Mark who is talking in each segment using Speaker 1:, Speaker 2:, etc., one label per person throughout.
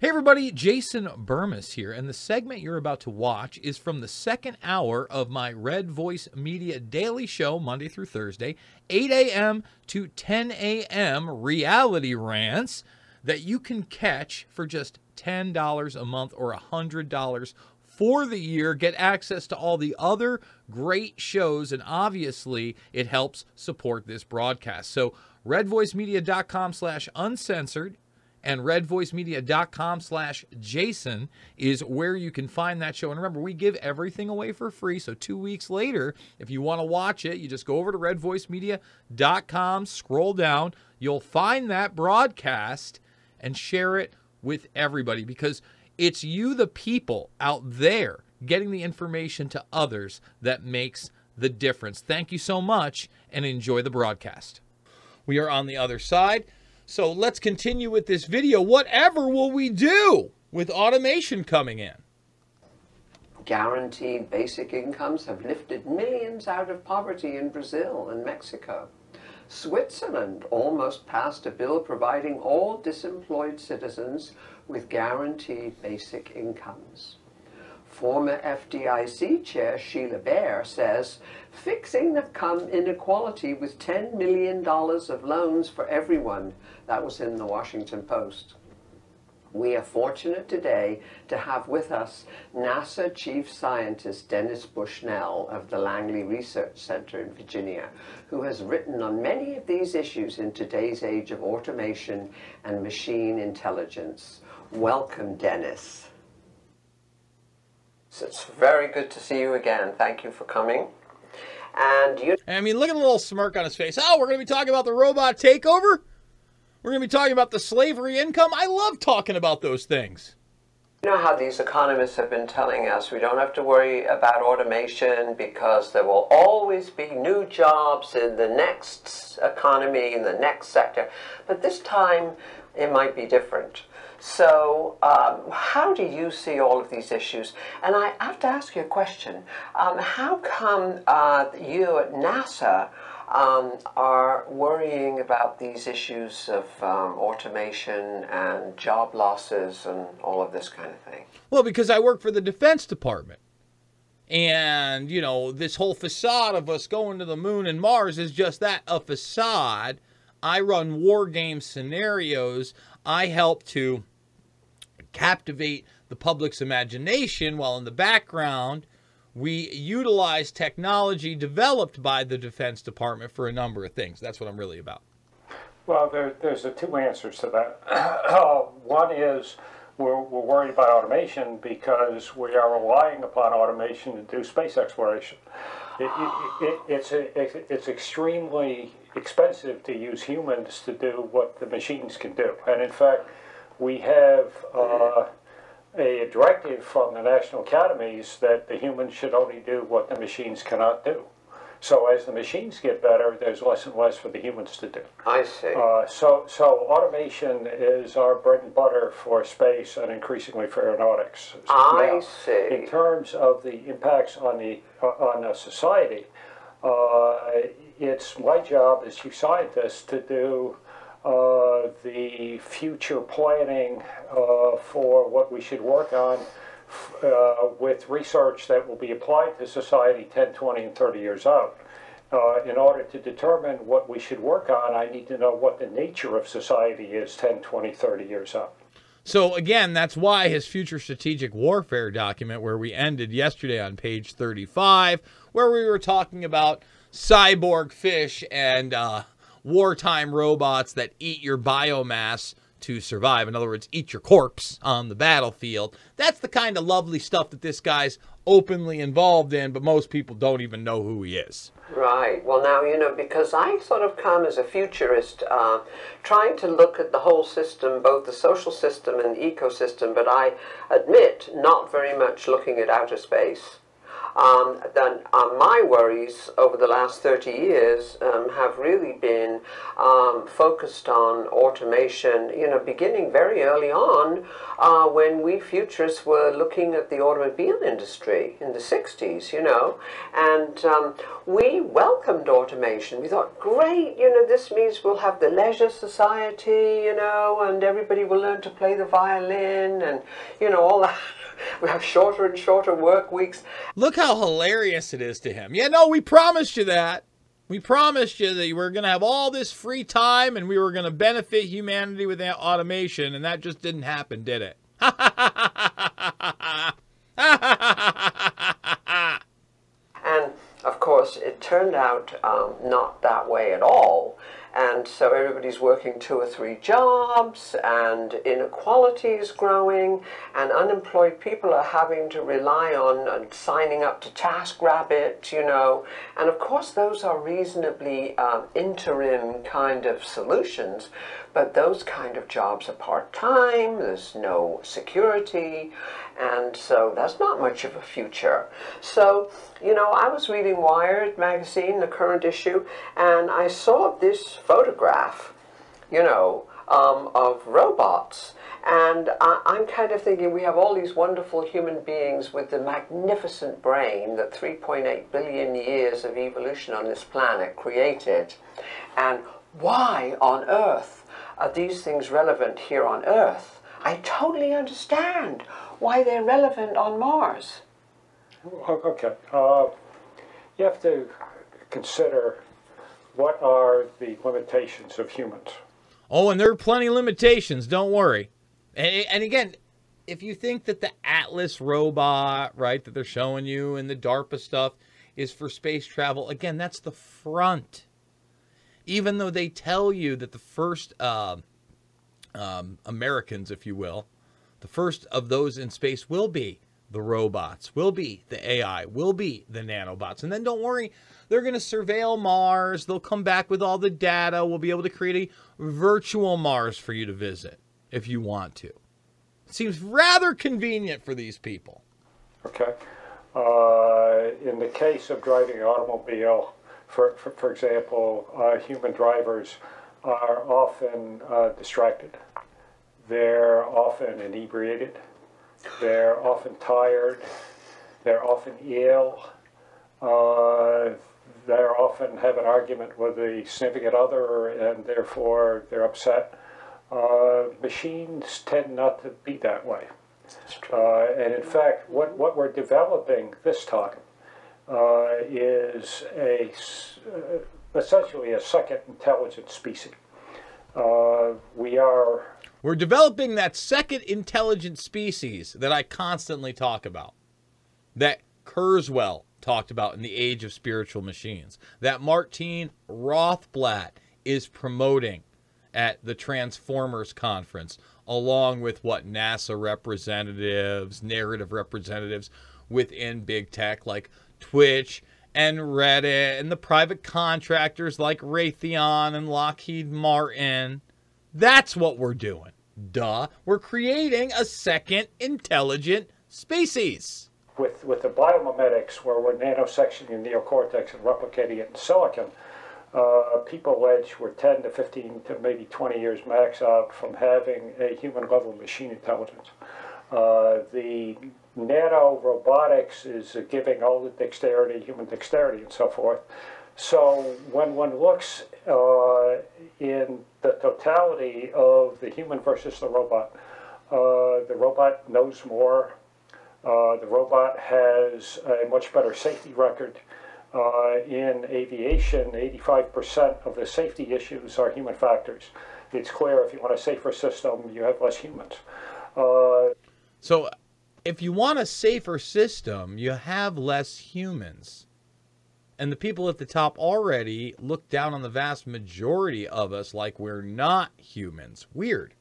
Speaker 1: Hey everybody, Jason Bermas here, and the segment you're about to watch is from the second hour of my Red Voice Media daily show, Monday through Thursday, 8 a.m. to 10 a.m. reality rants that you can catch for just $10 a month or $100 for the year. Get access to all the other great shows, and obviously it helps support this broadcast. So redvoicemedia.com/uncensored and redvoicemedia.com/Jason is where you can find that show. And remember, we give everything away for free. So 2 weeks later, if you want to watch it, you just go over to redvoicemedia.com, scroll down, you'll find that broadcast and share it with everybody, because it's you, the people out there, getting the information to others that makes the difference. Thank you so much and enjoy the broadcast. We are on the other side. So let's continue with this video. Whatever will we do with automation coming in?
Speaker 2: Guaranteed basic incomes have lifted millions out of poverty in Brazil and Mexico. Switzerland almost passed a bill providing all disemployed citizens with guaranteed basic incomes. Former FDIC Chair Sheila Bair says fixing the income inequality with $10 million of loans for everyone. That was in the Washington Post. We are fortunate today to have with us NASA Chief Scientist Dennis Bushnell of the Langley Research Center in Virginia, who has written on many of these issues in today's age of automation and machine intelligence. Welcome, Dennis. So it's very good to see you again. Thank you for coming. And you...
Speaker 1: I mean, look at the little smirk on his face. Oh, we're going to be talking about the robot takeover? We're going to be talking about the slavery income? I love talking about those things.
Speaker 2: You know how these economists have been telling us we don't have to worry about automation because there will always be new jobs in the next economy, in the next sector. But this time, it might be different. So how do you see all of these issues? And I have to ask you a question. How come you at NASA are worrying about these issues of automation and job losses and all of this kind of thing?
Speaker 1: Well, because I work for the Defense Department. And, you know, this whole facade of us going to the moon and Mars is just that, a facade. I run war game scenarios. I help to captivate the public's imagination, while in the background we utilize technology developed by the Defense Department for a number of things. That's what I'm really about.
Speaker 3: Well, there's two answers to that. One is we're worried about automation because we are relying upon automation to do space exploration. It's extremely expensive to use humans to do what the machines can do. And in fact, we have a directive from the national academies that the humans should only do what the machines cannot do. So as the machines get better, there's less and less for the humans to do.
Speaker 2: I see.
Speaker 3: So automation is our bread and butter for space and increasingly for aeronautics.
Speaker 2: I see.
Speaker 3: In terms of the impacts on society, it's my job as chief scientist to do the future planning for what we should work on with research that will be applied to society 10, 20, and 30 years out. In order to determine what we should work on, I need to know what the nature of society is 10, 20, 30 years out.
Speaker 1: So again, that's why his Future Strategic Warfare document, where we ended yesterday on page 35, where we were talking about cyborg fish and wartime robots that eat your biomass to survive. In other words, eat your corpse on the battlefield. That's the kind of lovely stuff that this guy's openly involved in, but most people don't even know who he is.
Speaker 2: Right. Well, now, you know, because I sort of come as a futurist, trying to look at the whole system, both the social system and the ecosystem, but I admit not very much looking at outer space. then my worries over the last 30 years have really been focused on automation, beginning very early on when we futurists were looking at the automobile industry in the 60s, and we welcomed automation. We thought, great, this means we'll have the leisure society, and everybody will learn to play the violin and, all that. We have shorter and shorter work weeks.
Speaker 1: Look how hilarious it is to him. Yeah, no, we promised you that. We promised you that you were going to have all this free time and we were going to benefit humanity with automation, and that just didn't happen, did it?
Speaker 2: And, of course, it turned out not that way at all. And so everybody's working 2 or 3 jobs, and inequality is growing, and unemployed people are having to rely on signing up to TaskRabbit, And of course, those are reasonably interim kind of solutions, but those kind of jobs are part-time, there's no security, and so that's not much of a future. So, I was reading Wired magazine, the current issue, and I saw this photograph, of robots. And I'm kind of thinking we have all these wonderful human beings with the magnificent brain that 3.8 billion years of evolution on this planet created. And why on earth are these things relevant here on Earth? I totally understand why they're relevant on Mars.
Speaker 3: Okay. You have to consider what are the limitations of humans.
Speaker 1: Oh, and there are plenty of limitations, don't worry. And again, if you think that the Atlas robot, right, that they're showing you and the DARPA stuff is for space travel, again, that's the front. Even though they tell you that the first Americans, if you will, the first of those in space will be the robots, will be the AI, will be the nanobots. And then don't worry, they're going to surveil Mars. They'll come back with all the data. We'll be able to create a virtual Mars for you to visit if you want to. It seems rather convenient for these people.
Speaker 3: Okay. In the case of driving an automobile, for example, human drivers are often distracted. They're often inebriated. They're often tired. They're often ill. They often have an argument with a significant other, and therefore they're upset. Machines tend not to be that way. And in fact, what we're developing this time is essentially a second intelligent species.
Speaker 1: We're developing that second intelligent species that I constantly talk about, that Kurzweil talked about in The Age of Spiritual Machines, that Martine Rothblatt is promoting at the Transformers conference, along with what NASA representatives, narrative representatives within big tech like Twitch and Reddit, and the private contractors like Raytheon and Lockheed Martin. That's what we're doing. Duh. We're creating a second intelligent species.
Speaker 3: With the biomimetics, where we're nanosectioning the neocortex and replicating it in silicon, people allege we're 10 to 15 to maybe 20 years max out from having a human-level machine intelligence. The nano-robotics is giving all the dexterity, human dexterity, and so forth. So when one looks in the totality of the human versus the robot knows more. The robot has a much better safety record. In aviation, 85% of the safety issues are human factors. It's clear if you want a safer system, you have less humans.
Speaker 1: So if you want a safer system, you have less humans. And the people at the top already look down on the vast majority of us like we're not humans. Weird.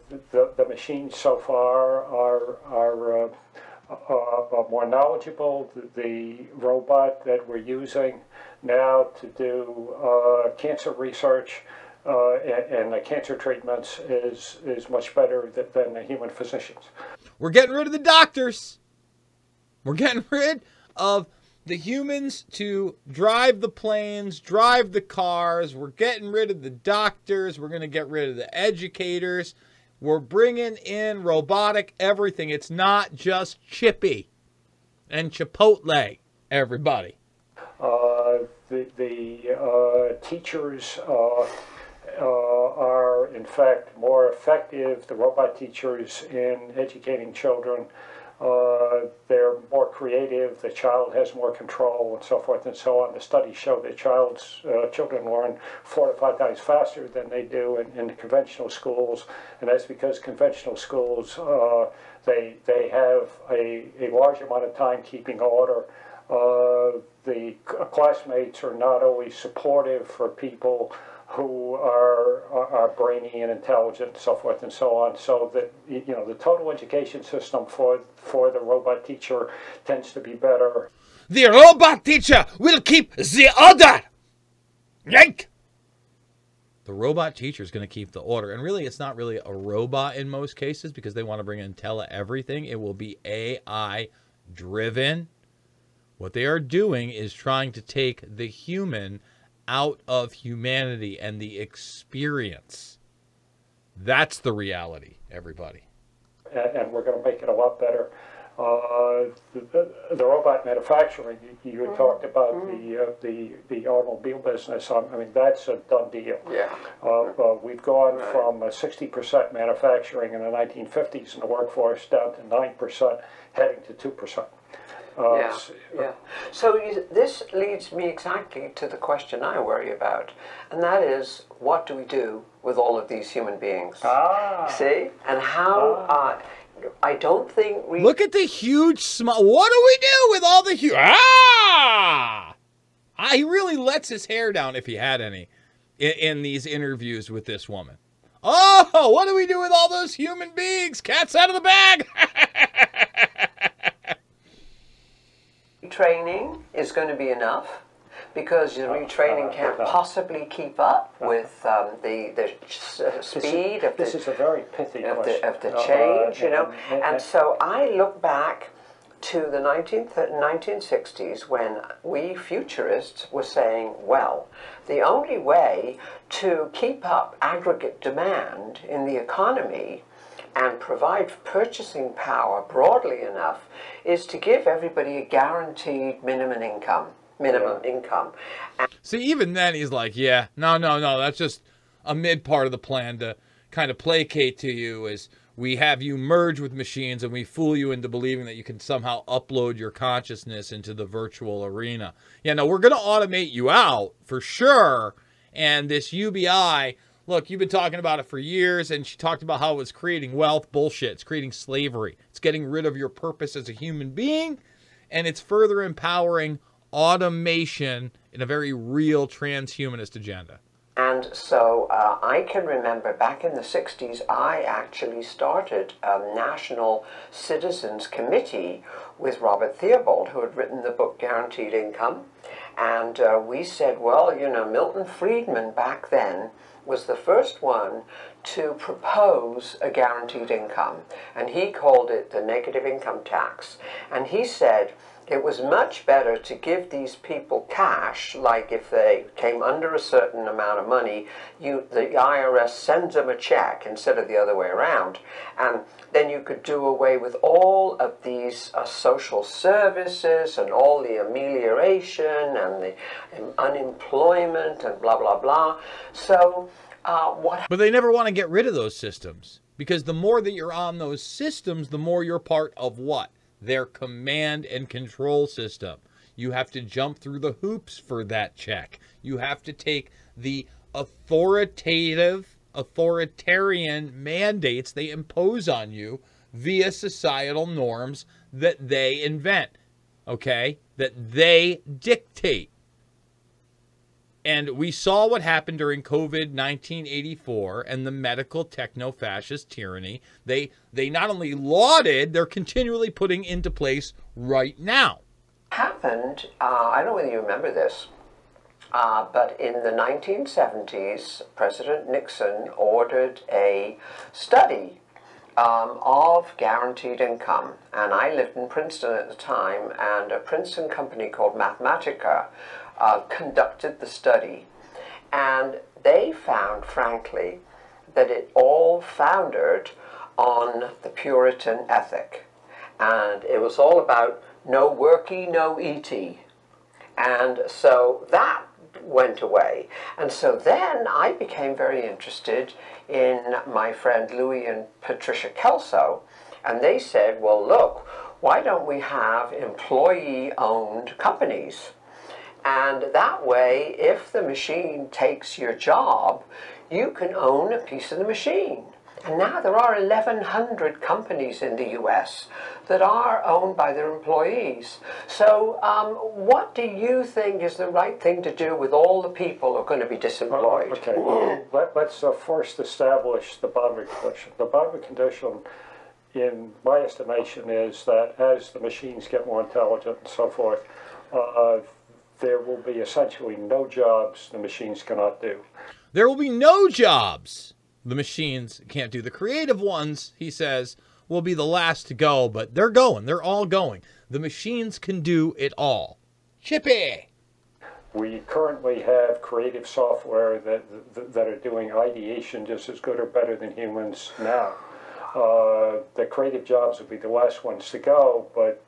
Speaker 3: The machines so far are more knowledgeable. The robot that we're using now to do cancer research and the cancer treatments is much better than the human physicians.
Speaker 1: We're getting rid of the doctors. We're getting rid of the humans to drive the planes, drive the cars. We're getting rid of the doctors. We're going to get rid of the educators. We're bringing in robotic everything. It's not just Chippy and Chipotle, everybody.
Speaker 3: The teachers are, in fact, more effective, the robot teachers, in educating children. They're more creative, the child has more control, and so forth and so on. The studies show that children learn 4 to 5 times faster than they do in conventional schools, and that's because conventional schools, they have a large amount of time keeping order. The classmates are not always supportive for people who are brainy and intelligent, and so forth and so on. So that, you know, the total education system for the robot teacher tends to be better.
Speaker 1: The robot teacher will keep the order. Yank. The robot teacher is going to keep the order. And really, it's not really a robot in most cases because they want to bring in tele-everything. It will be AI-driven. What they are doing is trying to take the human out of humanity and the experience. That's the reality, everybody.
Speaker 3: And we're going to make it a lot better. The robot manufacturing, you had talked about the automobile business. I mean, that's a done deal.
Speaker 2: Yeah.
Speaker 3: We've gone from 60% manufacturing in the 1950s in the workforce down to 9%, heading to 2%.
Speaker 2: So this leads me exactly to the question I worry about, and that is, what do we do with all of these human beings? See? And how, I don't think we...
Speaker 1: Look at the huge smile. What do we do with all the huge... He really lets his hair down, if he had any, in these interviews with this woman. Oh, what do we do with all those human beings? Cat's out of the bag.
Speaker 2: Retraining is going to be enough, because your retraining can't possibly keep up with the speed of
Speaker 3: this is a very pithy question.
Speaker 2: of the change, you know. And so I look back to the 1960s when we futurists were saying, well, the only way to keep up aggregate demand in the economy and provide purchasing power broadly enough is to give everybody a guaranteed minimum income.
Speaker 1: See, even then he's like, yeah, no, that's just a mid part of the plan to kind of placate to you, is we have you merge with machines and we fool you into believing that you can somehow upload your consciousness into the virtual arena. Yeah, no, we're going to automate you out for sure. And this UBI, look, you've been talking about it for years, and she talked about how it was creating wealth. Bullshit. It's creating slavery. It's getting rid of your purpose as a human being, and it's further empowering automation in a very real transhumanist agenda.
Speaker 2: And so I can remember back in the 60s, I actually started a National Citizens Committee with Robert Theobald, who had written the book Guaranteed Income. And we said, well, you know, Milton Friedman back then was the first one to propose a guaranteed income. And he called it the negative income tax. And he said it was much better to give these people cash, like if they came under a certain amount of money, the IRS sends them a check instead of the other way around. And then you could do away with all of these social services and all the amelioration and the unemployment and blah, blah, blah. So
Speaker 1: But they never want to get rid of those systems, because the more that you're on those systems, the more you're part of what? Their command and control system. You have to jump through the hoops for that check. You have to take the authoritarian mandates they impose on you via societal norms that they invent, okay? That they dictate. And we saw what happened during COVID 1984 and the medical techno-fascist tyranny. They not only lauded, they're continually putting into place right now.
Speaker 2: Happened, I don't know whether you remember this, but in the 1970s, President Nixon ordered a study of guaranteed income. And I lived in Princeton at the time, and a Princeton company called Mathematica conducted the study. And they found, frankly, that it all foundered on the Puritan ethic. And it was all about no worky, no eaty. And so that went away. And so then I became very interested in my friend Louis and Patricia Kelso. And they said, well, look, why don't we have employee-owned companies? And that way, if the machine takes your job, you can own a piece of the machine. And now there are 1,100 companies in the US that are owned by their employees. So what do you think is the right thing to do with all the people who are going to be disemployed?
Speaker 3: Okay, let's first establish the boundary condition. The boundary condition, in my estimation, is that as the machines get more intelligent and so forth, there will be essentially no jobs the machines cannot do.
Speaker 1: There will be no jobs the machines can't do. The creative ones, he says, will be the last to go, but they're going. They're all going. The machines can do it all. Chippy!
Speaker 3: We currently have creative software that are doing ideation just as good or better than humans now. The creative jobs will be the last ones to go, but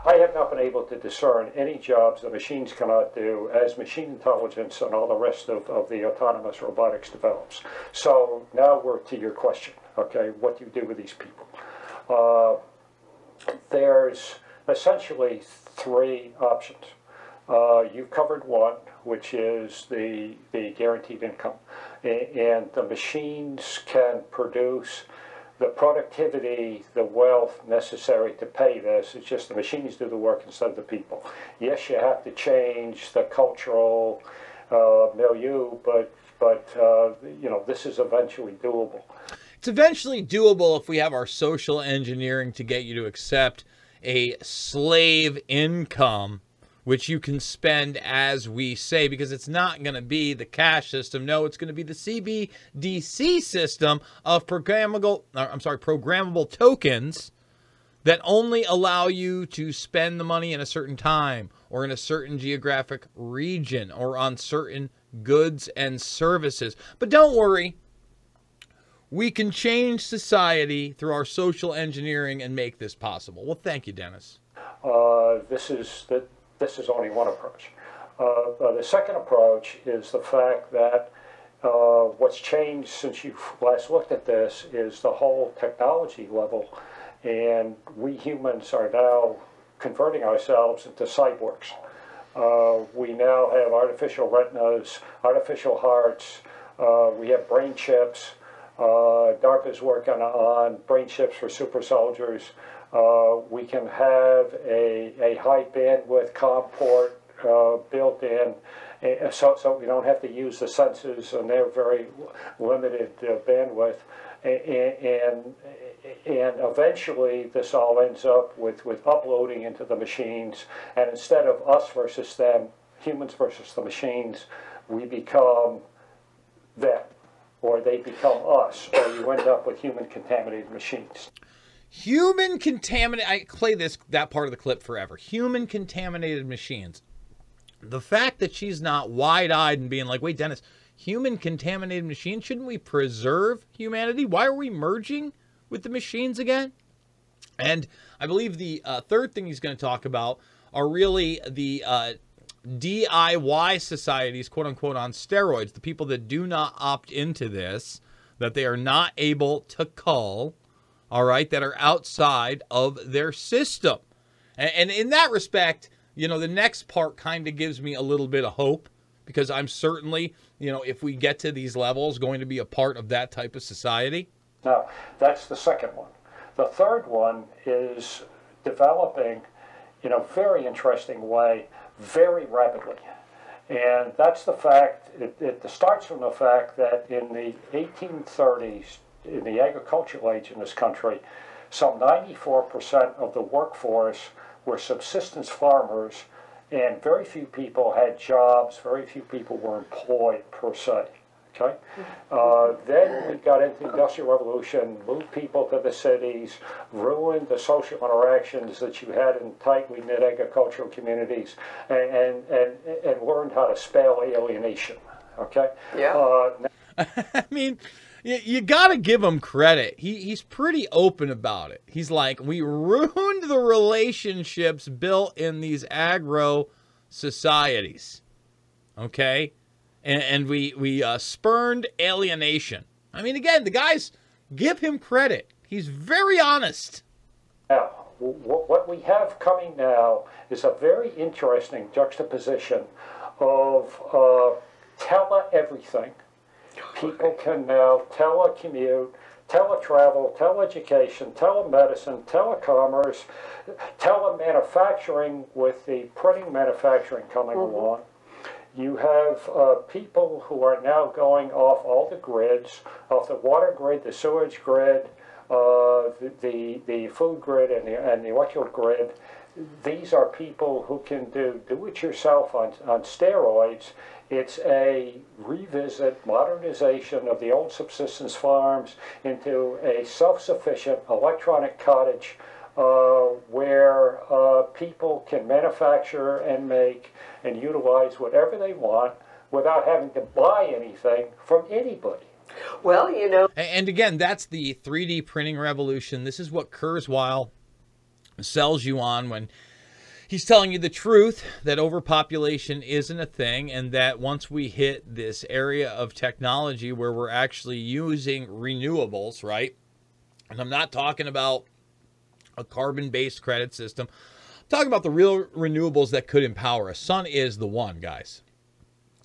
Speaker 3: I have not been able to discern any jobs the machines cannot do as machine intelligence and all the rest of the autonomous robotics develops. So now we're to your question, okay, what do you do with these people? There's essentially three options. You've covered one, which is the guaranteed income. And the machines can produce the productivity, the wealth necessary to pay this. It's just the machines do the work instead of the people. Yes, you have to change the cultural milieu, but you know, this is eventually doable.
Speaker 1: It's eventually doable if we have our social engineering to get you to accept a slave income, which you can spend as we say, because it's not going to be the cash system. No, it's going to be the CBDC system of programmable tokens that only allow you to spend the money in a certain time or in a certain geographic region or on certain goods and services. But don't worry, we can change society through our social engineering and make this possible. Well, thank you, Dennis.
Speaker 3: This is only one approach. The second approach is the fact that what's changed since you last looked at this is the whole technology level, and we humans are now converting ourselves into cyborgs. We now have artificial retinas, artificial hearts, we have brain chips. DARPA's working on brain chips for super soldiers. We can have a high bandwidth COM port built in, so we don't have to use the sensors, and they're very limited bandwidth. And eventually this all ends up with uploading into the machines, and instead of us versus them, humans versus the machines, we become them, or they become us, or you end up with human contaminated machines.
Speaker 1: Human contaminated, I play that part of the clip forever. Human contaminated machines. The fact that she's not wide-eyed and being like, wait, Dennis, human contaminated machines, shouldn't we preserve humanity? Why are we merging with the machines again? And I believe the third thing he's going to talk about are really the DIY societies, quote unquote, on steroids, the people that do not opt into this, that they are not able to cull, all right, that are outside of their system. And in that respect, you know, the next part kind of gives me a little bit of hope, because I'm certainly, you know, if we get to these levels, going to be a part of that type of society.
Speaker 3: Now, that's the second one. The third one is developing in a very interesting way, very rapidly. And that's the fact, it starts from the fact that in the 1830s, in the agricultural age in this country, some 94% of the workforce were subsistence farmers, and very few people had jobs, very few people were employed per se. Okay. Then we got into the Industrial Revolution, moved people to the cities, ruined the social interactions that you had in tightly knit agricultural communities, and learned how to spell alienation. Okay.
Speaker 2: Yeah.
Speaker 1: I mean, you got to give him credit. He's pretty open about it. He's like, we ruined the relationships built in these agro societies. Okay. And we spurned alienation. I mean, again, the guys, give him credit. He's very honest.
Speaker 3: Now, what we have coming now is a very interesting juxtaposition of tele-everything. People can now telecommute, teletravel, teleeducation, telemedicine, telecommerce, telemanufacturing with the printing manufacturing coming along. You have people who are now going off all the grids, off the water grid, the sewage grid, the food grid, and the electrical grid. These are people who can do it yourself on steroids. It's a revisit, modernization of the old subsistence farms into a self-sufficient electronic cottage where people can manufacture and make and utilize whatever they want without having to buy anything from anybody.
Speaker 2: Well, you know.
Speaker 1: And again, that's the 3D printing revolution. This is what Kurzweil sells you on when he's telling you the truth, that overpopulation isn't a thing, and that once we hit this area of technology where we're actually using renewables, right? And I'm not talking about a carbon-based credit system. I'm talking about the real renewables that could empower us. Sun is the one, guys.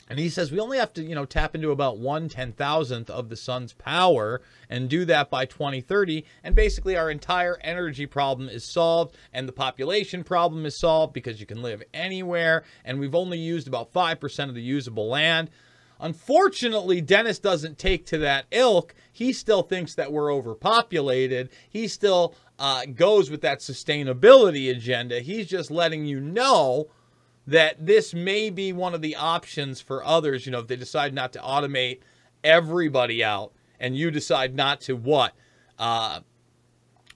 Speaker 1: And he says we only have to, tap into about 1/10,000th of the sun's power and do that by 2030. And basically our entire energy problem is solved and the population problem is solved because you can live anywhere. And we've only used about 5% of the usable land. Unfortunately, Dennis doesn't take to that ilk. He still thinks that we're overpopulated. He still goes with that sustainability agenda. He's just letting you know that this may be one of the options for others, if they decide not to automate everybody out and you decide not to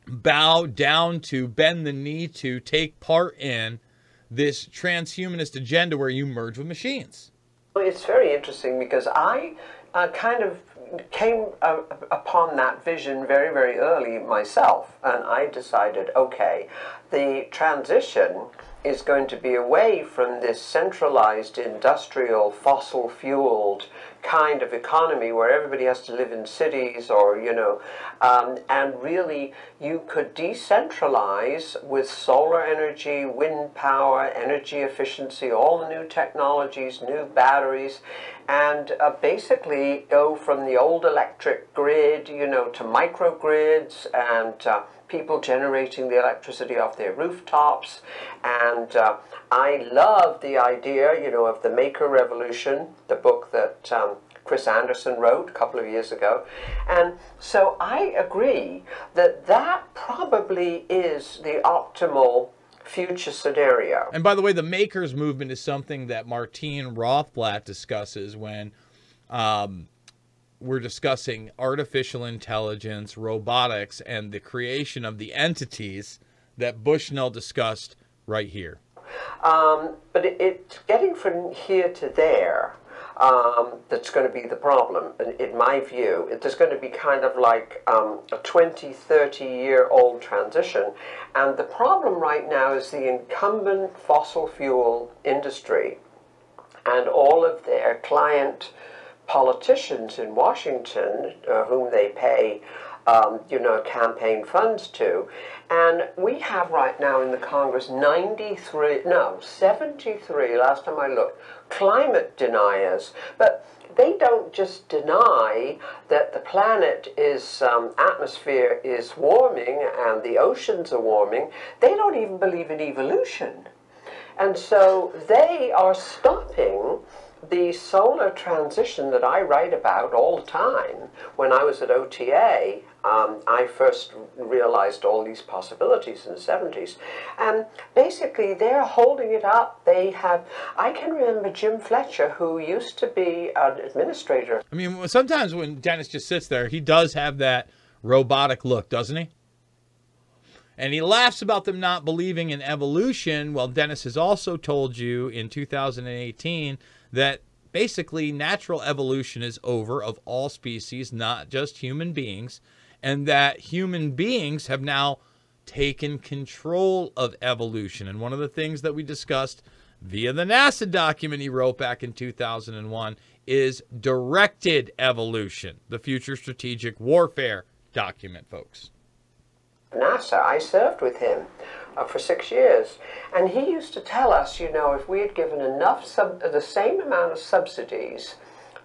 Speaker 1: bow down to, bend the knee to, take part in this transhumanist agenda where you merge with machines.
Speaker 2: It's very interesting because I kind of came upon that vision very, very early myself, and I decided, okay, the transition is going to be away from this centralized industrial fossil fueled kind of economy where everybody has to live in cities or, and really you could decentralize with solar energy, wind power, energy efficiency, all the new technologies, new batteries, and basically go from the old electric grid, to microgrids and people generating the electricity off their rooftops. And I love the idea, of the Maker Revolution, the book that Chris Anderson wrote a couple of years ago. And so I agree that that probably is the optimal future scenario.
Speaker 1: And by the way, the Makers movement is something that Martine Rothblatt discusses when we're discussing artificial intelligence, robotics, and the creation of the entities that Bushnell discussed right here.
Speaker 2: But it's getting from here to there that's going to be the problem, in my view. There's going to be kind of like a 20, 30-year-old transition. And the problem right now is the incumbent fossil fuel industry and all of their client politicians in Washington, whom they pay, campaign funds to. And we have right now in the Congress 73, last time I looked, climate deniers. But they don't just deny that the planet is, atmosphere is warming and the oceans are warming. They don't even believe in evolution. And so they are stopping the solar transition that I write about all the time, when I was at OTA, I first realized all these possibilities in the 70s. And basically, they're holding it up. They have, I can remember Jim Fletcher, who used to be an administrator.
Speaker 1: I mean, sometimes when Dennis just sits there, he does have that robotic look, doesn't he? And he laughs about them not believing in evolution. Well, Dennis has also told you in 2018 that basically natural evolution is over of all species, not just human beings, and that human beings have now taken control of evolution. And one of the things that we discussed via the NASA document he wrote back in 2001 is directed evolution, the Future Strategic Warfare document, folks.
Speaker 2: NASA, I served with him for 6 years, and he used to tell us, you know, if we had given enough, the same amount of subsidies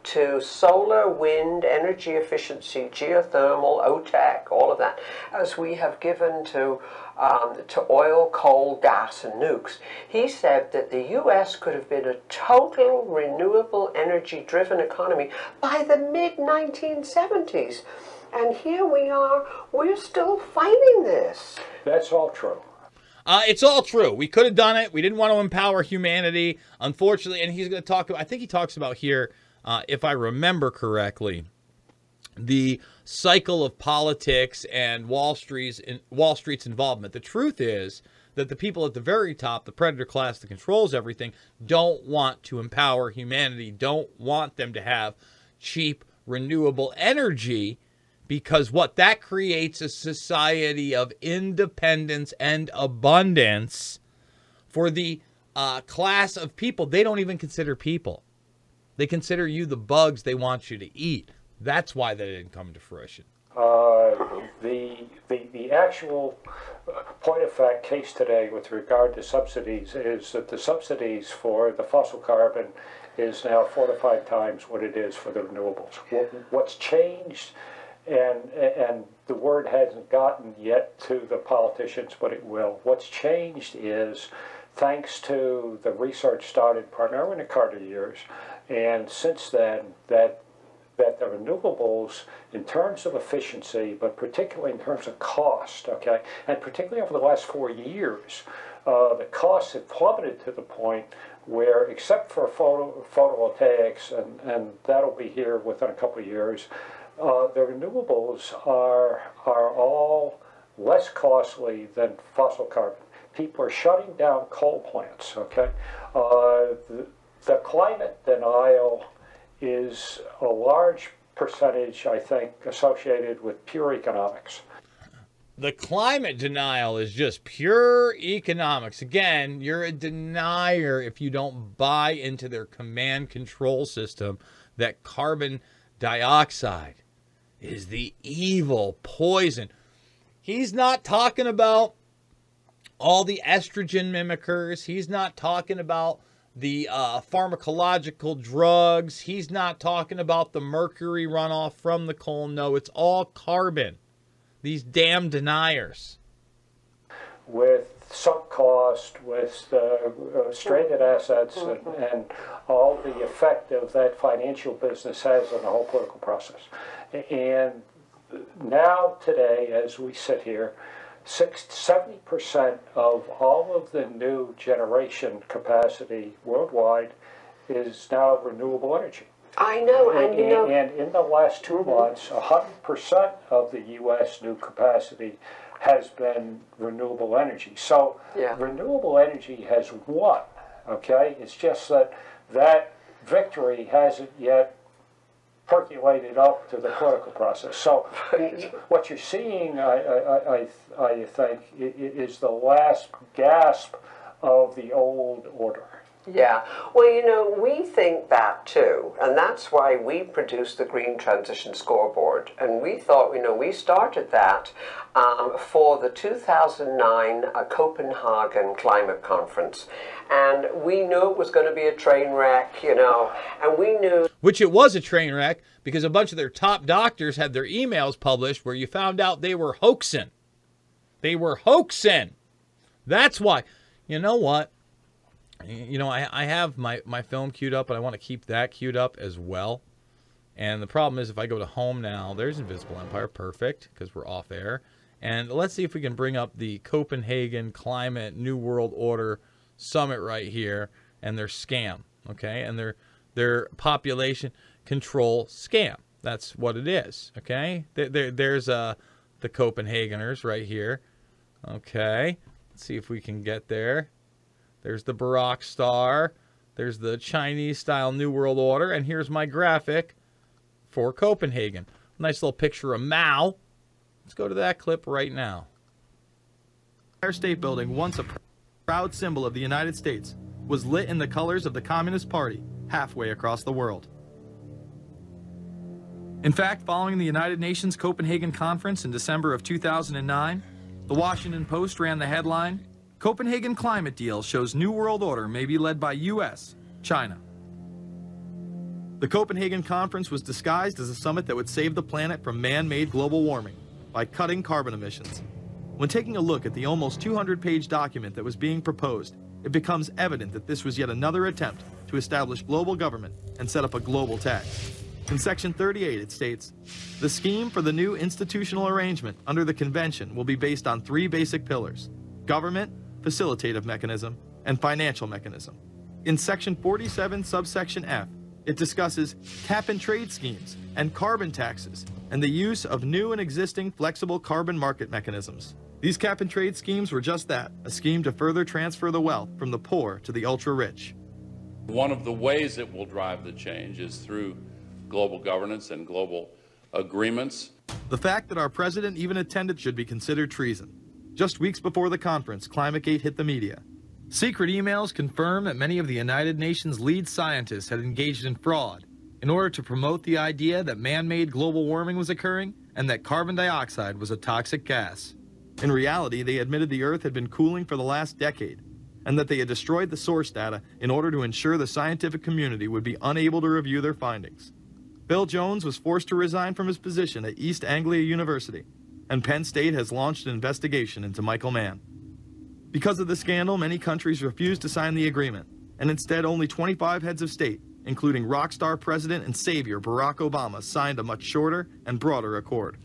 Speaker 2: to solar, wind, energy efficiency, geothermal, OTEC, all of that, as we have given to oil, coal, gas, and nukes. He said that the U.S. could have been a total renewable energy-driven economy by the mid-1970s. And here we are, we're still fighting this.
Speaker 3: That's all true.
Speaker 1: It's all true. We could have done it. We didn't want to empower humanity, unfortunately. And he's going to talk about, I think he talks about here, if I remember correctly, the cycle of politics and Wall Street's involvement. The truth is that the people at the very top, the predator class that controls everything, don't want to empower humanity, don't want them to have cheap, renewable energy, because what that creates a society of independence and abundance for the class of people they don't even consider people. They consider you the bugs they want you to eat. That's why that didn't come to fruition.
Speaker 3: The actual point of fact case today with regard to subsidies is that the subsidies for the fossil carbon is now 4 to 5 times what it is for the renewables. What's changed, and the word hasn't gotten yet to the politicians, but it will. What's changed is, thanks to the research started primarily in the Carter years, and since then, that the renewables, in terms of efficiency, but particularly in terms of cost, okay, and particularly over the last 4 years, the costs have plummeted to the point where, except for photovoltaics, and that'll be here within a couple of years, the renewables are all less costly than fossil carbon. People are shutting down coal plants, okay? The climate denial is a large percentage, I think, associated with pure economics.
Speaker 1: The climate denial is just pure economics. Again, you're a denier if you don't buy into their command control system that carbon dioxide is the evil poison. He's not talking about all the estrogen mimickers. He's not talking about the pharmacological drugs. He's not talking about the mercury runoff from the coal. No, it's all carbon. These damn deniers.
Speaker 3: With sunk cost, with stranded assets, and all the effect of that financial business has on the whole political process. And now, today, as we sit here, 70% of all of the new generation capacity worldwide is now renewable energy.
Speaker 2: I know, and you know,
Speaker 3: and in the last 2 months, 100% of the U.S. new capacity has been renewable energy. So renewable energy has won, okay? It's just that victory hasn't yet percolated up to the political process. So what you're seeing, I think, is the last gasp of the old order.
Speaker 2: Yeah, well, you know, we think that too, and that's why we produced the Green Transition Scoreboard. And we thought, you know, we started that for the 2009 Copenhagen Climate Conference. And we knew it was going to be a train wreck, you know, and we knew...
Speaker 1: Which it was a train wreck, because a bunch of their top doctors had their emails published where you found out they were hoaxing. They were hoaxing. That's why. You know what? You know, I have my film queued up, but I want to keep that queued up as well. And the problem is if I go to home now, there's Invisible Empire. Perfect, because we're off air. And let's see if we can bring up the Copenhagen Climate New World Order Summit right here and their scam, okay? And their population control scam. That's what it is, okay? There's the Copenhageners right here, okay? Let's see if we can get there. There's the Baroque Star. There's the Chinese-style New World Order. And here's my graphic for Copenhagen. Nice little picture of Mao. Let's go to that clip right now.
Speaker 4: Empire State Building, once a proud symbol of the United States, was lit in the colors of the Communist Party halfway across the world. In fact, following the United Nations Copenhagen Conference in December of 2009, the Washington Post ran the headline, "Copenhagen Climate Deal Shows New World Order May Be Led by U.S., China." The Copenhagen Conference was disguised as a summit that would save the planet from man-made global warming by cutting carbon emissions. When taking a look at the almost 200-page document that was being proposed, it becomes evident that this was yet another attempt to establish global government and set up a global tax. In Section 38, it states, "The scheme for the new institutional arrangement under the convention will be based on 3 basic pillars: government, facilitative mechanism, and financial mechanism." In Section 47, subsection F, it discusses cap-and-trade schemes and carbon taxes and the use of new and existing flexible carbon market mechanisms. These cap-and-trade schemes were just that, a scheme to further transfer the wealth from the poor to the ultra-rich.
Speaker 5: One of the ways it will drive the change is through global governance and global agreements.
Speaker 4: The fact that our president even attended should be considered treason. Just weeks before the conference, ClimateGate hit the media. Secret emails confirm that many of the United Nations lead scientists had engaged in fraud in order to promote the idea that man-made global warming was occurring and that carbon dioxide was a toxic gas. In reality, they admitted the Earth had been cooling for the last decade and that they had destroyed the source data in order to ensure the scientific community would be unable to review their findings. Bill Jones was forced to resign from his position at East Anglia University, and Penn State has launched an investigation into Michael Mann. Because of the scandal, many countries refused to sign the agreement, and instead only 25 heads of state, including rock star president and savior Barack Obama, signed a much shorter and broader accord.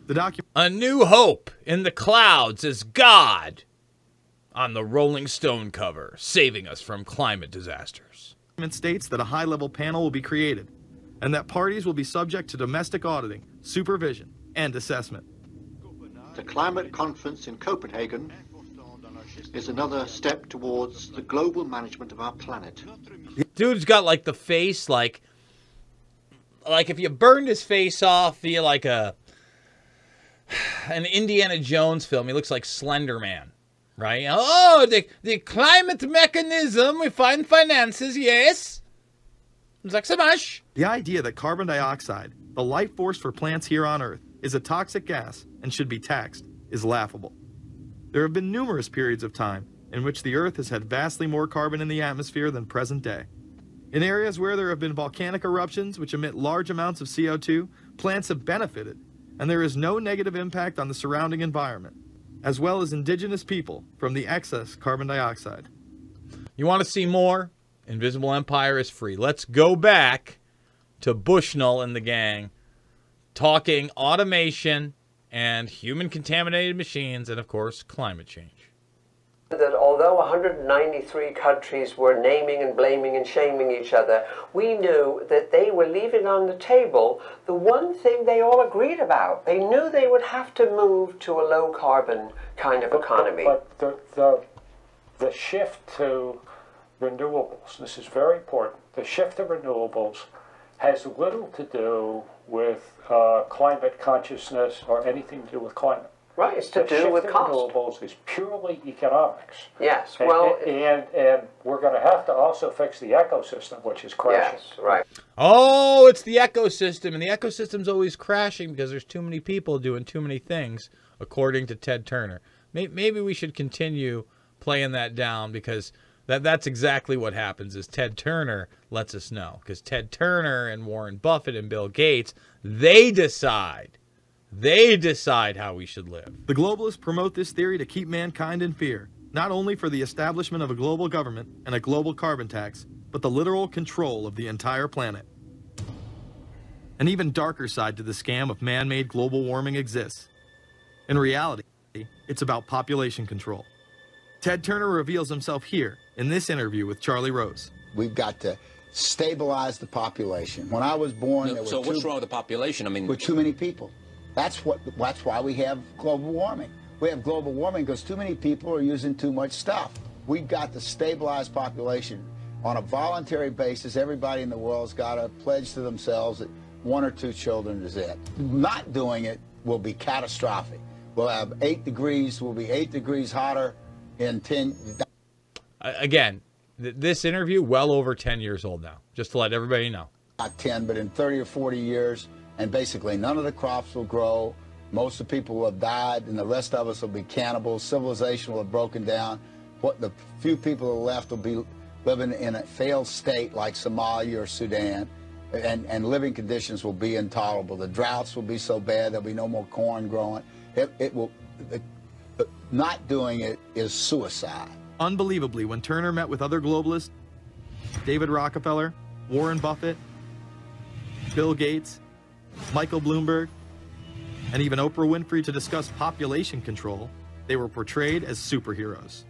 Speaker 4: The document...
Speaker 1: A new hope in the clouds is God on the Rolling Stone cover, saving us from climate disasters.
Speaker 4: states that a high-level panel will be created, and that parties will be subject to domestic auditing, supervision, and assessment.
Speaker 6: The climate conference in Copenhagen is another step towards the global management of our planet.
Speaker 1: Dude's got like the face like if you burned his face off via like an Indiana Jones film, he looks like Slender Man, right? Oh, the climate mechanism, we find finances, yes. It's like so much.
Speaker 4: The idea that carbon dioxide, the life force for plants here on Earth, is a toxic gas and should be taxed is laughable. There have been numerous periods of time in which the Earth has had vastly more carbon in the atmosphere than present day. In areas where there have been volcanic eruptions which emit large amounts of CO2, plants have benefited, and there is no negative impact on the surrounding environment, as well as indigenous people, from the excess carbon dioxide.
Speaker 1: You want to see more? Invisible Empire is free. Let's go back to Bushnell and the gang talking automation and human-contaminated machines and, of course, climate change.
Speaker 2: That although 193 countries were naming and blaming and shaming each other, we knew that they were leaving on the table the one thing they all agreed about. They knew they would have to move to a low-carbon kind of economy.
Speaker 3: But the shift to renewables, this is very important, the shift to renewables has little to do with climate consciousness or anything to do with climate.
Speaker 2: Right, it's to do with cost.
Speaker 3: Renewables is purely economics.
Speaker 2: Yes, well...
Speaker 3: And we're going to have to also fix the ecosystem, which is crashing.
Speaker 2: Yes, right.
Speaker 1: Oh, it's the ecosystem, and the ecosystem's always crashing because there's too many people doing too many things, according to Ted Turner. Maybe we should continue playing that down because that's exactly what happens is Ted Turner lets us know. Because Ted Turner and Warren Buffett and Bill Gates, they decide how we should live.
Speaker 4: The globalists promote this theory to keep mankind in fear, not only for the establishment of a global government and a global carbon tax, but the literal control of the entire planet. An even darker side to the scam of man-made global warming exists. In reality, it's about population control. Ted Turner reveals himself here in this interview with Charlie Rose.
Speaker 7: We've got to stabilize the population. When I was born, there were
Speaker 8: so what's wrong with the population? I mean,
Speaker 7: with too many people. That's why we have global warming. We have global warming because too many people are using too much stuff. We've got to stabilize population on a voluntary basis. Everybody in the world's got to pledge to themselves that 1 or 2 children is it. Not doing it will be catastrophic. We'll have 8 degrees. We'll be 8 degrees hotter in 10.
Speaker 1: Again, this interview, well over 10 years old now, just to let everybody know.
Speaker 7: Not 10, but in 30 or 40 years, and basically none of the crops will grow. Most of the people will have died, and the rest of us will be cannibals. Civilization will have broken down. What the few people who are left will be living in a failed state like Somalia or Sudan, and living conditions will be intolerable. The droughts will be so bad there'll be no more corn growing. Not doing it is suicide.
Speaker 4: Unbelievably, when Turner met with other globalists, David Rockefeller, Warren Buffett, Bill Gates, Michael Bloomberg, and even Oprah Winfrey to discuss population control, they were portrayed as superheroes.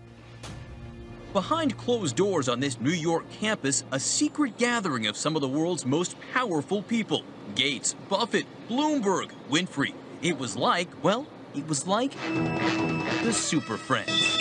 Speaker 9: Behind closed doors on this New York campus, a secret gathering of some of the world's most powerful people. Gates, Buffett, Bloomberg, Winfrey. It was like, well, it was like the Super Friends.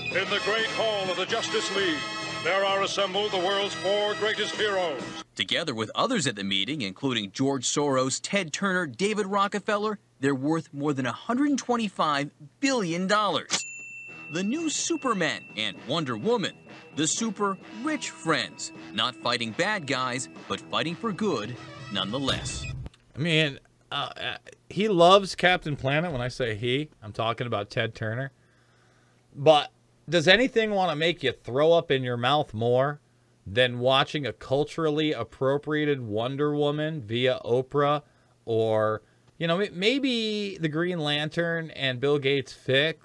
Speaker 10: In the great hall of the Justice League, there are assembled the world's 4 greatest heroes.
Speaker 9: Together with others at the meeting, including George Soros, Ted Turner, David Rockefeller, they're worth more than $125 billion. The new Superman and Wonder Woman, the super rich friends, not fighting bad guys, but fighting for good nonetheless.
Speaker 1: I mean, he loves Captain Planet. When I say he, I'm talking about Ted Turner. But does anything want to make you throw up in your mouth more than watching a culturally appropriated Wonder Woman via Oprah? Or, you know, maybe the Green Lantern and Bill Gates fit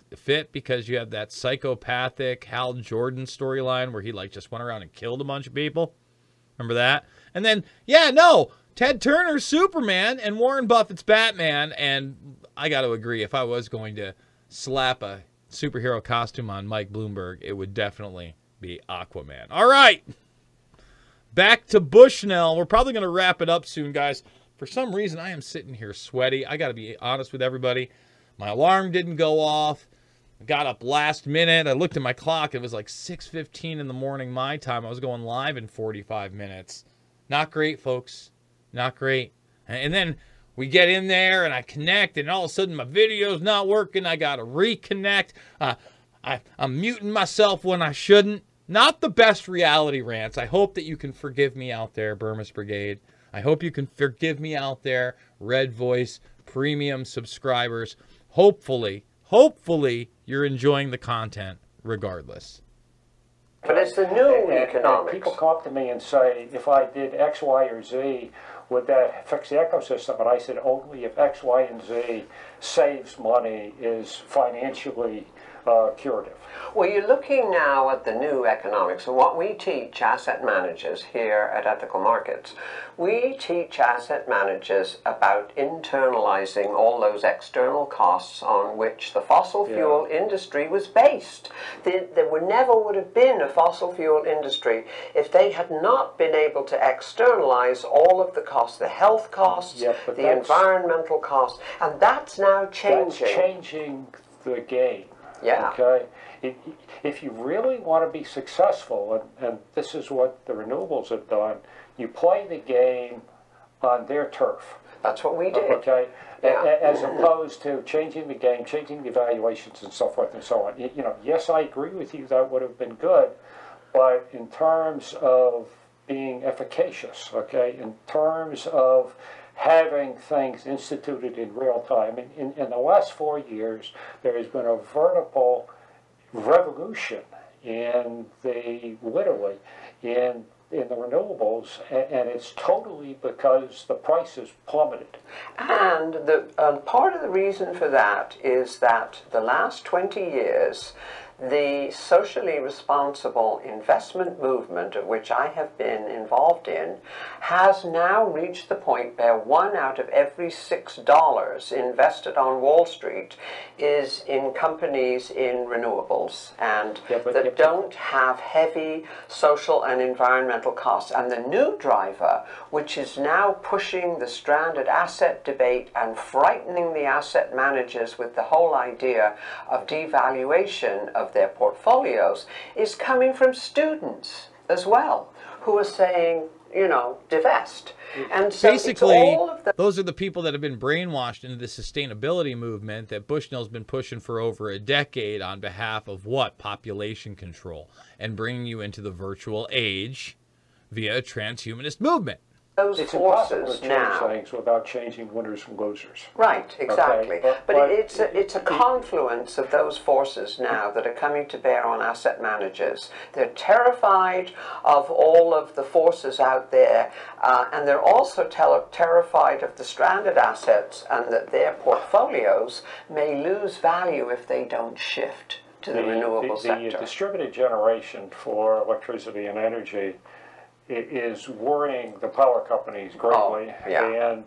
Speaker 1: because you have that psychopathic Hal Jordan storyline where he like just went around and killed a bunch of people. Remember that? And then, yeah, no, Ted Turner's Superman and Warren Buffett's Batman. And I got to agree, if I was going to slap a superhero costume on Mike Bloomberg, it would definitely be Aquaman. All right, back to Bushnell. We're probably going to wrap it up soon, guys. For some reason, I am sitting here sweaty. I got to be honest with everybody. My alarm didn't go off. I got up last minute. I looked at my clock. It was like 6:15 in the morning my time. I was going live in 45 minutes. Not great, folks. Not great. And then we get in there and I connect, and all of a sudden my video's not working. I got to reconnect. I'm muting myself when I shouldn't. Not the best reality rants. I hope that you can forgive me out there, Bermas Brigade. I hope you can forgive me out there, Red Voice Premium subscribers. Hopefully you're enjoying the content regardless.
Speaker 2: But it's the new economics.
Speaker 3: People come up to me and say, if I did X, Y, or Z, would that fix the ecosystem? And I said, only if X, Y, and Z saves money, is financially curative.
Speaker 2: Well, you're looking now at the new economics, and what we teach asset managers here at Ethical Markets, we teach asset managers about internalizing all those external costs on which the fossil fuel industry was based. There never would have been a fossil fuel industry if they had not been able to externalize all of the costs, the health costs, the environmental costs, and that's now changing.
Speaker 3: That's changing the game.
Speaker 2: Yeah.
Speaker 3: Okay. If you really want to be successful, and this is what the renewables have done, you play the game on their turf.
Speaker 2: That's what we did.
Speaker 3: Okay.
Speaker 2: Yeah.
Speaker 3: As opposed to changing the game, changing the evaluations, and so forth and so on. You know, yes, I agree with you. That would have been good, but in terms of being efficacious, okay, in terms of having things instituted in real time. In the last 4 years, there has been a vertical revolution literally in the renewables, and it's totally because the prices plummeted.
Speaker 2: And part of the reason for that is that the last 20 years, the socially responsible investment movement, of which I have been involved in, has now reached the point where 1 out of every $6 invested on Wall Street is in companies in renewables and that don't have heavy social and environmental costs. And the new driver, which is now pushing the stranded asset debate and frightening the asset managers with the whole idea of devaluation of their portfolios, is coming from students as well, who are saying, you know, divest. And so
Speaker 1: basically,
Speaker 2: all of
Speaker 1: those are the people that have been brainwashed into the sustainability movement that Bushnell's been pushing for over a decade on behalf of what? Population control, and bringing you into the virtual age via a transhumanist movement.
Speaker 2: Those
Speaker 3: it's impossible
Speaker 2: forces
Speaker 3: to change
Speaker 2: now.
Speaker 3: things without changing winners and losers.
Speaker 2: Right, exactly.
Speaker 3: Okay,
Speaker 2: but it's a confluence of those forces now that are coming to bear on asset managers. They're terrified of all of the forces out there, and they're also terrified of the stranded assets and that their portfolios may lose value if they don't shift to the renewable sector.
Speaker 3: The distributed generation for electricity and energy is worrying the power companies greatly, and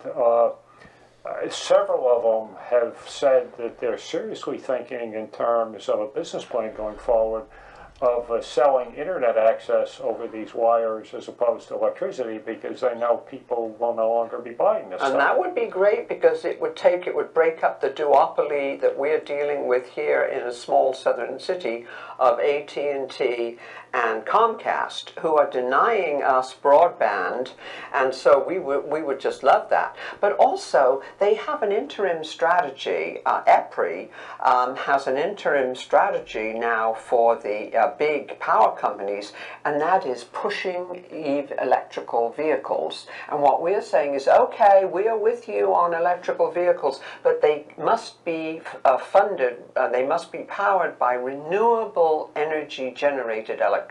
Speaker 3: several of them have said that they're seriously thinking in terms of a business plan going forward of selling internet access over these wires as opposed to electricity, because they know people will no longer be buying this stuff.
Speaker 2: And that would be great, because it would break up the duopoly that we're dealing with here in a small southern city of AT&T and Comcast, who are denying us broadband, and so we would just love that. But also, they have an interim strategy. EPRI has an interim strategy now for the big power companies, and that is pushing electrical vehicles. And what we're saying is, okay, we are with you on electrical vehicles, but they must be funded, they must be powered by renewable energy generated electricity.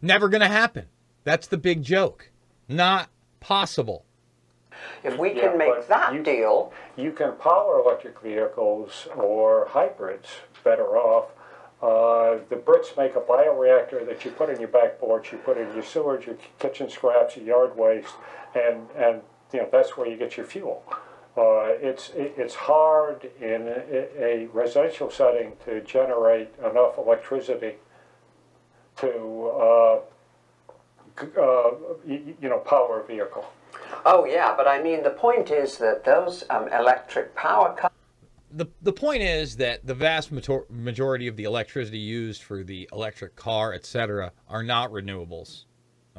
Speaker 1: Never going to happen. That's the big joke. Not possible.
Speaker 2: If we can make that deal...
Speaker 3: You can power electric vehicles or hybrids better off. The Brits make a bioreactor that you put in your back porch, you put in your sewage, your kitchen scraps, your yard waste, and you know, that's where you get your fuel. It's hard in a residential setting to generate enough electricity to you know, power a vehicle.
Speaker 2: Oh yeah, but I mean the point is that those electric power
Speaker 1: the point is that the vast majority of the electricity used for the electric car, etc., are not renewables,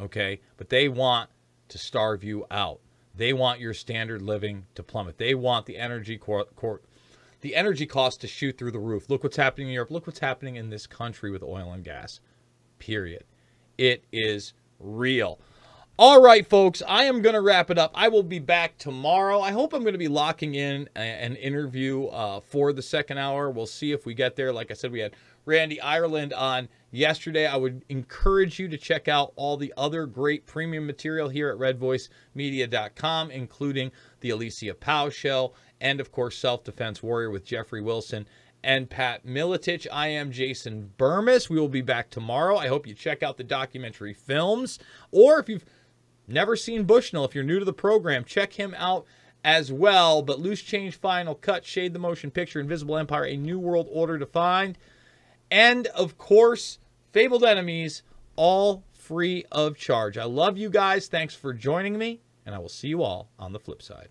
Speaker 1: okay? But they want to starve you out. They want your standard living to plummet. They want the energy cost to shoot through the roof. Look what's happening in Europe. Look what's happening in this country with oil and gas. Period. It is real. All right, folks, I am going to wrap it up. I will be back tomorrow. I hope I'm going to be locking in an interview for the second hour. We'll see if we get there. Like I said, we had Randy Ireland on yesterday. I would encourage you to check out all the other great premium material here at redvoicemedia.com, including the Alicia Pow Show and, of course, Self-Defense Warrior with Jeffrey Wilson and Pat Miletich. I am Jason Bermas. We will be back tomorrow. I hope you check out the documentary films, or if you've never seen Bushnell, if you're new to the program, check him out as well. But Loose Change, Final Cut, Shade the Motion Picture, Invisible Empire, A New World Order Defined, and, of course, Fabled Enemies, all free of charge. I love you guys. Thanks for joining me, and I will see you all on the flip side.